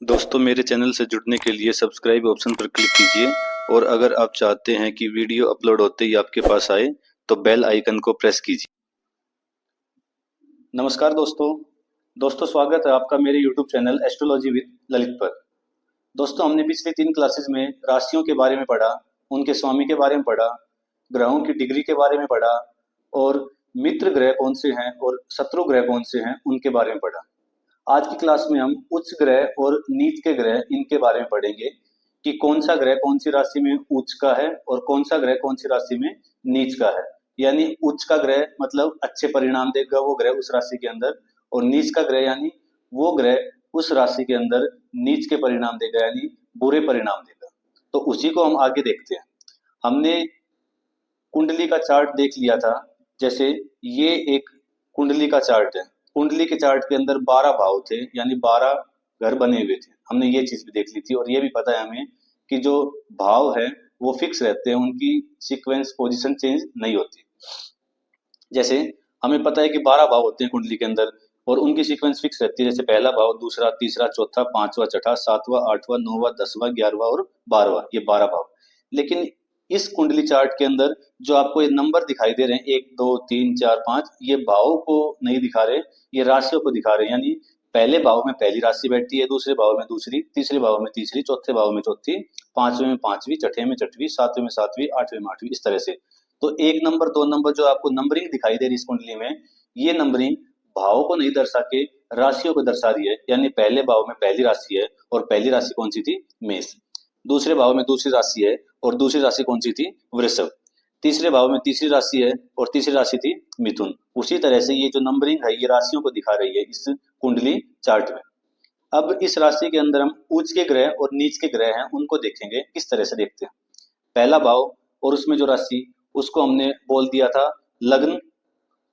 दोस्तों मेरे चैनल से जुड़ने के लिए सब्सक्राइब ऑप्शन पर क्लिक कीजिए और अगर आप चाहते हैं कि वीडियो अपलोड होते ही आपके पास आए तो बेल आइकन को प्रेस कीजिए। नमस्कार दोस्तों स्वागत है आपका मेरे YouTube channel astrology with Lalit पर। दोस्तों हमने पिछले 3 क्लासेस में राशियों के बारे में पढ़ा, उनके स्वामी के बारे में पढ़ा, ग्रहों की डिग्री के बारे में पढ़ा और मित्र ग्रह कौन से हैं और शत्रु ग्रह कौन से हैं उनके बारे में पढ़ा। आज की क्लास में हम उच्च ग्रह और नीच के ग्रह इनके बारे में पढ़ेंगे कि कौन सा ग्रह कौन सी राशि में उच्च का है और कौन सा ग्रह कौन सी राशि में नीच का है। यानी उच्च का ग्रह मतलब अच्छे परिणाम देगा वो ग्रह उस राशि के अंदर, और नीच का ग्रह यानी वो ग्रह उस राशि के अंदर नीच के परिणाम देगा यानी बुरे परिणाम देगा। तो उसी को हम आगे देखते हैं। हमने कुंडली का चार्ट देख लिया था। जैसे ये एक कुंडली का चार्ट है। कुंडली के चार्ट के अंदर 12 भाव थे यानी 12 घर बने हुए थे। हमने ये चीज भी देख ली थी और ये भी पता है हमें कि जो भाव है वो फिक्स रहते हैं, उनकी सीक्वेंस पोजीशन चेंज नहीं होती। जैसे हमें पता है कि 12 भाव होते हैं कुंडली के अंदर और उनकी सीक्वेंस फिक्स रहती है। जैसे पहला भाव, दूसरा, तीसरा, चौथा, पांचवा, छठा, सातवां, आठवां, नौवां, 10वां, 11वां और 12वां, ये 12 भाव। लेकिन इस कुंडली चार्ट के अंदर जो आपको ये नंबर दिखाई दे रहे हैं 1 2 3 4 5, ये भावों को नहीं दिखा रहे, ये राशियों को दिखा रहे हैं। यानी पहले भाव में पहली राशि बैठती है, दूसरे भाव में दूसरी, तीसरे भाव में तीसरी, चौथे भाव में चौथी, पांचवें में पांचवी, छठे में छठवीं, सातवें में सातवीं, आठवें में आठवीं, इस तरह से। तो 1 नंबर 2 नंबर जो आपको नंबरिंग दिखाई दे रही है इस कुंडली में, ये नंबरिंग भावों को नहीं दर्शा के राशियों को दर्शा रही है। यानी पहले भाव में पहली राशि है और पहली राशि कौन सी थी? मेष। दूसरे भाव में दूसरी राशि है और दूसरी राशि कौन सी थी? वृषभ। तीसरे भाव में तीसरी राशि है और तीसरी राशि थी मिथुन। उसी तरह से ये जो नंबरिंग है ये राशियों को दिखा रही है इस कुंडली चार्ट में। अब इस राशि के अंदर हम उच्च के ग्रह और नीच के ग्रह हैं उनको देखेंगे। किस तरह से देखते हैं? पहला भाव और उसमें जो राशि, उसको हमने बोल दिया था लग्न।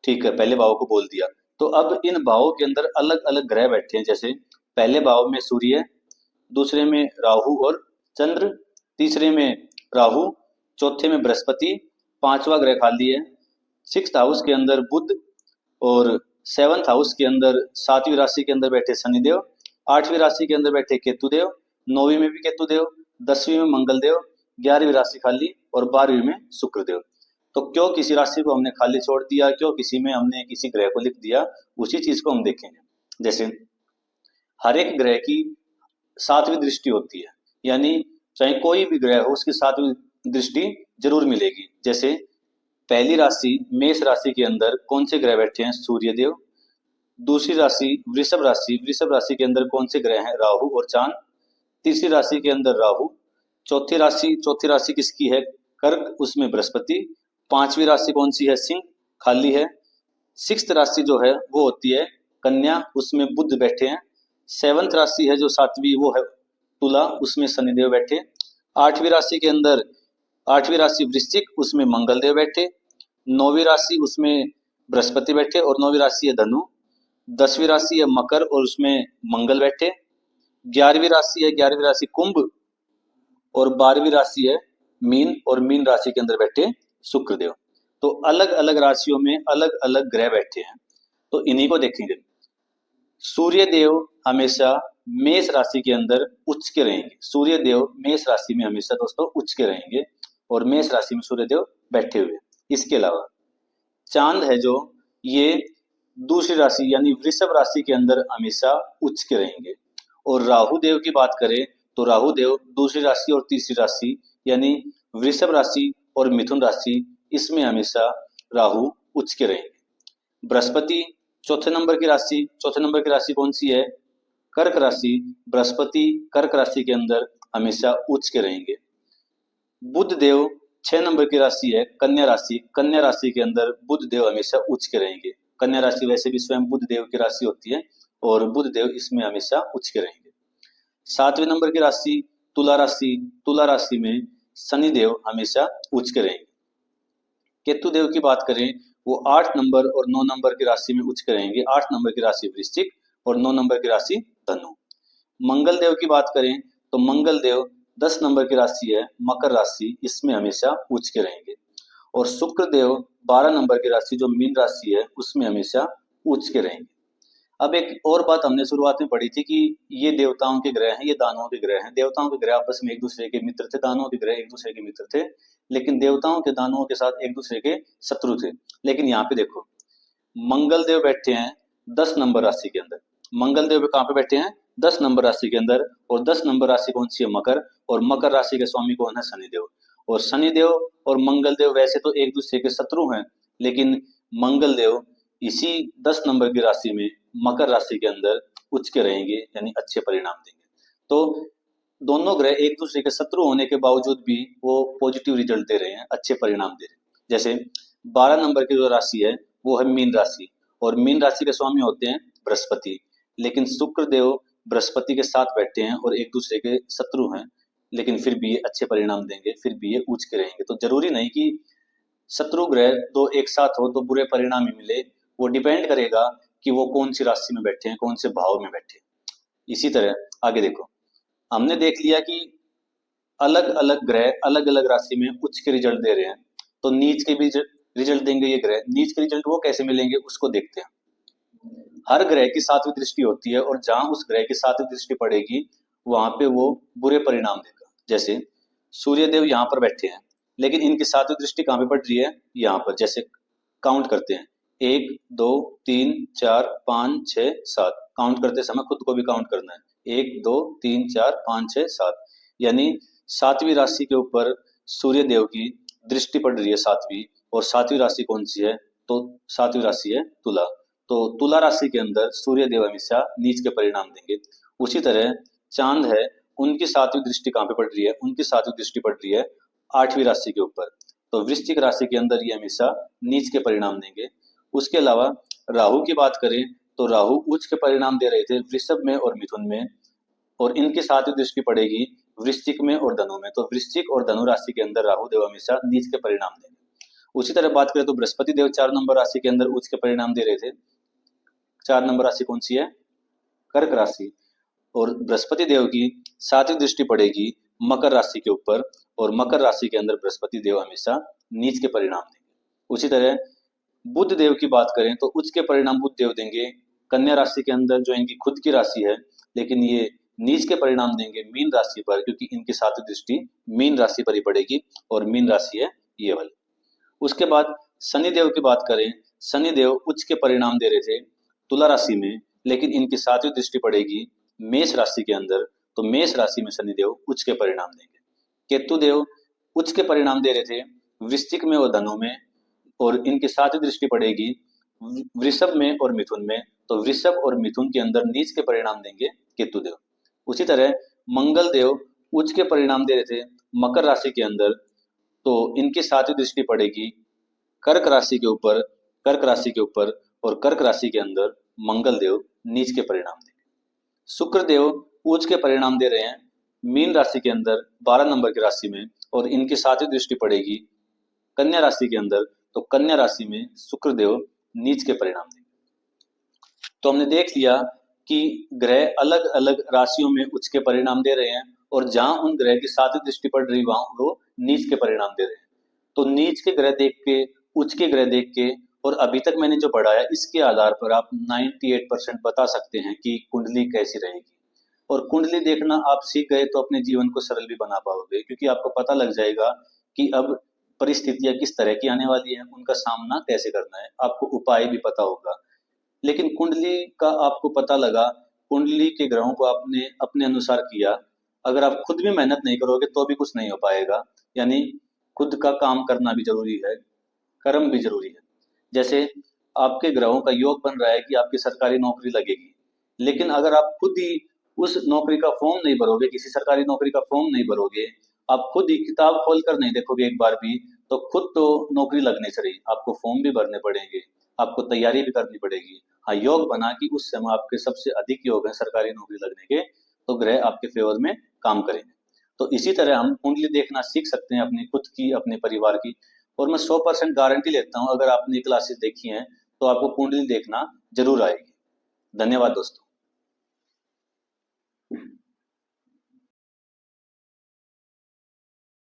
ठीक है, पहले भाव को बोल दिया। तो अब इन भावों के अंदर अलग अलग ग्रह बैठे हैं। जैसे पहले भाव में सूर्य, दूसरे में राहु और चंद्र, तीसरे में राहु, चौथे में बृहस्पति, पांचवा ग्रह खाली है। 6th हाउस के अंदर बुध और 7th हाउस के अंदर 7वीं राशि के अंदर बैठे शनिदेव, 8वीं राशि के अंदर बैठे केतुदेव, 9वीं में भी केतुदेव, 10वीं में मंगलदेव, 11वीं राशि खाली और 12वीं में शुक्रदेव। तो क्यों किसी राशि को हमने खाली छोड़ दिया, क्यों किसी में हमने किसी ग्रह को लिख दिया, उसी चीज को हम देखेंगे। जैसे हर एक ग्रह की 7वीं दृष्टि होती है, यानी चाहे कोई भी ग्रह हो उसकी 7वीं दृष्टि जरूर मिलेगी। जैसे पहली राशि मेष राशि के अंदर कौन से ग्रह बैठे हैं? सूर्यदेव। दूसरी राशि वृषभ राशि, वृषभ राशि के अंदर कौन से ग्रह हैं? राहु और चांद। तीसरी राशि के अंदर राहु। चौथी राशि किसकी है? कर्क, उसमें बृहस्पति। पांचवी राशि कौन सी है? सिंह, खाली है। 6th राशि जो है वो होती है कन्या, उसमें बुध बैठे हैं। 7th राशि है जो 7वीं, वो है तुला, उसमें शनिदेव बैठे। 8वीं राशि के अंदर 8वीं राशि वृश्चिक, उसमें मंगलदेव बैठे। 9वीं राशि उसमें बृहस्पति बैठे और 9वीं राशि है धनु। 10वीं राशि है मकर और उसमें मंगल बैठे। 11वीं राशि है 11वीं राशि कुंभ और 12वीं राशि है मीन और मीन राशि के अंदर बैठे शुक्रदेव। तो अलग अलग राशियों में अलग अलग ग्रह बैठे हैं, तो इन्हीं को देखेंगे। सूर्य देव हमेशा मेष राशि के अंदर उच्च के रहेंगे। सूर्य देव मेष राशि में हमेशा दोस्तों उच्च के रहेंगे और मेष राशि में सूर्य देव बैठे हुए। इसके अलावा चांद है जो, ये दूसरी राशि यानी वृषभ राशि के अंदर हमेशा उच्च के रहेंगे। और राहु देव की बात करें तो राहु देव दूसरी राशि और तीसरी राशि यानी वृषभ राशि और मिथुन राशि, इसमें हमेशा राहु उच्च के रहेंगे। बृहस्पति चौथे नंबर की राशि कौन सी है? कर्क राशि। बृहस्पति कर्क राशि के अंदर हमेशा उच्च के रहेंगे। बुध देव 6 नंबर की राशि है कन्या राशि। कन्या राशि के अंदर बुध देव हमेशा उच्च के रहेंगे। कन्या राशि वैसे भी स्वयं बुध देव की राशि होती है और बुध देव इसमें हमेशा उच्च के रहेंगे। 7वें नंबर की राशि तुला राशि। तुला राशि में शनि देव हमेशा उच्च के रहेंगे। केतु देव की बात करें वो 8 नंबर और 9 नंबर की राशि में उच्च के रहेंगे। 8 नंबर की राशि वृश्चिक और 9 नंबर की राशि धनु। मंगल देव की बात करें तो मंगल देव 10 नंबर की राशि है मकर राशि, इसमें हमेशा उच्च के रहेंगे। और शुक्र देव 12 नंबर की राशि जो मीन राशि है उसमें हमेशा उच्च के रहेंगे। अब एक और बात हमने शुरुआत में पढ़ी थी कि ये देवताओं के ग्रह हैं, ये दानवों के ग्रह हैं। देवताओं के ग्रह आपस में एक दूसरे के मित्र थे, दानवों के ग्रह एक दूसरे के मित्र थे, लेकिन देवताओं के दानवों के साथ एक दूसरे के शत्रु थे। लेकिन यहाँ पे देखो, मंगल देव बैठे हैं 10 नंबर राशि के अंदर। मंगल देव कहाँ पे बैठे हैं? 10 नंबर राशि के अंदर। और 10 नंबर राशि कौन सी है? मकर। और मकर राशि के स्वामी कौन है? शनिदेव। और शनिदेव और मंगल देव वैसे तो एक दूसरे के शत्रु हैं, लेकिन मंगल देव इसी 10 नंबर की राशि में, मकर राशि के अंदर उच्च के रहेंगे, यानी अच्छे परिणाम देंगे। तो दोनों ग्रह एक दूसरे के शत्रु होने के बावजूद भी वो पॉजिटिव रिजल्ट दे रहे हैं, अच्छे परिणाम दे रहे हैं। जैसे 12 नंबर की जो राशि है वो है मीन राशि, और मीन राशि के स्वामी होते हैं बृहस्पति। लेकिन शुक्र देव बृहस्पति के साथ बैठे हैं और एक दूसरे के शत्रु हैं, लेकिन फिर भी ये अच्छे परिणाम देंगे, फिर भी ये उच्च के रहेंगे। तो जरूरी नहीं कि शत्रु ग्रह दो एक साथ हो तो बुरे परिणाम ही मिले, वो डिपेंड करेगा कि वो कौन सी राशि में बैठे हैं, कौन से भाव में बैठे हैं। इसी तरह आगे देखो, हमने देख लिया कि अलग अलग ग्रह अलग अलग राशि में उच्च के रिजल्ट दे रहे हैं, तो नीच के भी रिजल्ट देंगे ये ग्रह। नीच के रिजल्ट वो कैसे मिलेंगे उसको देखते हैं। हर ग्रह की सातवीं दृष्टि होती है, और जहां उस ग्रह की सातवीं दृष्टि पड़ेगी वहां पे वो बुरे परिणाम देगा। जैसे सूर्य देव यहाँ पर बैठे हैं, लेकिन इनकी सातवीं दृष्टि कहाँ पे पड़ रही है? यहाँ पर। जैसे काउंट करते हैं, 1 2 3 4 5 6 7। काउंट करते समय खुद को भी काउंट करना है, 1 2 3 4 5 6 7, यानी सातवीं राशि के ऊपर सूर्य देव की दृष्टि पड़ रही है, सातवीं। और सातवीं राशि कौन सी है? तो सातवीं राशि है तुला। तो तुला राशि के अंदर सूर्य देव हमेशा नीच के परिणाम देंगे। उसी तरह चांद है, उनकी सातवीं दृष्टि कहाँ पे पड़ रही है? उनकी सातवीं दृष्टि पड़ रही है आठवीं राशि के ऊपर। तो वृश्चिक राशि के अंदर ये हमेशा नीच के परिणाम देंगे। उसके अलावा राहु की बात करें तो राहु उच्च के परिणाम दे रहे थे वृषभ में और मिथुन में, और इनकी सातवीं दृष्टि पड़ेगी वृश्चिक में और धनु में। तो वृश्चिक और धनु राशि के अंदर राहु देव हमेशा नीच के परिणाम देंगे। उसी तरह बात करें तो बृहस्पति देव 4 नंबर राशि के अंदर उच्च के परिणाम दे रहे थे। 4 नंबर राशि कौन सी है? कर्क राशि। और बृहस्पति देव की सातवीं दृष्टि पड़ेगी मकर राशि के ऊपर, और मकर राशि के अंदर बृहस्पति देव हमेशा नीच के परिणाम देंगे। उसी तरह बुध देव की बात करें तो उच्च के परिणाम बुध देव देंगे कन्या राशि के अंदर, जो इनकी खुद की राशि है, लेकिन ये नीच के परिणाम देंगे मीन राशि पर, क्योंकि इनकी सातवीं दृष्टि मीन राशि पर ही पड़ेगी, और मीन राशि है ये वाली। उसके बाद शनि देव की बात करें, शनि देव उच्च के परिणाम दे रहे थे तुला राशि में, लेकिन इनकी सातवीं दृष्टि पड़ेगी मेष राशि के अंदर, तो मेष राशि में शनि देव उच्च के परिणाम देंगे। केतु देव उच्च के परिणाम दे रहे थे वृश्चिक में और धनु में, और इनकी सातवीं दृष्टि पड़ेगी वृषभ में और मिथुन में। तो वृषभ और मिथुन के अंदर नीच के परिणाम देंगे केतु देव। उसी तरह मंगल देव उच्च के परिणाम दे रहे थे मकर राशि के अंदर, तो इनकी सातवीं दृष्टि पड़ेगी कर्क राशि के ऊपर, कर्क राशि के ऊपर, और कर्क राशि के अंदर मंगल देव नीच के परिणाम देंगे। शुक्र देव उच्च के परिणाम दे रहे हैं मीन राशि के अंदर 12 नंबर की राशि में, और इनकी सातवीं दृष्टि पड़ेगी कन्या राशि के अंदर, तो कन्या राशि में शुक्र देव नीच के परिणाम देंगे। तो हमने देख लिया कि ग्रह अलग अलग राशियों में उच्च के परिणाम दे रहे हैं, और जहां उन ग्रह की सातवीं दृष्टि पड़ रही वहां वो नीच के परिणाम दे रहे हैं। तो नीच के ग्रह देख के, उच्च के ग्रह देख के, और अभी तक मैंने जो पढ़ाया इसके आधार पर आप 98% बता सकते हैं कि कुंडली कैसी रहेगी। और कुंडली देखना आप सीख गए तो अपने जीवन को सरल भी बना पाओगे, क्योंकि आपको पता लग जाएगा कि अब परिस्थितियां किस तरह की आने वाली हैं, उनका सामना कैसे करना है, आपको उपाय भी पता होगा। लेकिन कुंडली का आपको पता लगा, कुंडली के ग्रहों को आपने अपने अनुसार किया, अगर आप खुद भी मेहनत नहीं करोगे तो भी कुछ नहीं हो पाएगा। यानी खुद का काम करना भी जरूरी है, कर्म भी जरूरी है। जैसे आपके ग्रहों का योग बन रहा है कि आपकी सरकारी नौकरी लगेगी, लेकिन अगर आप खुद ही उस नौकरी का फॉर्म नहीं भरोगे, किसी सरकारी नौकरी का फॉर्म नहीं भरोगे, आप खुद ही किताब खोल कर नहीं देखोगे एक बार भी, तो खुद तो नौकरी लग नहीं रही, आपको फॉर्म भी भरने पड़ेंगे, आपको तैयारी भी करनी पड़ेगी। हाँ, योग बना कि उस समय आपके सबसे अधिक योग है सरकारी नौकरी लगने के, तो ग्रह आपके फेवर में काम करेंगे। तो इसी तरह हम कुंडली देखना सीख सकते हैं, अपनी खुद की, अपने परिवार की। और मैं 100% गारंटी लेता हूँ, अगर आपने क्लासेस देखी हैं तो आपको कुंडली देखना जरूर आएगी। धन्यवाद दोस्तों।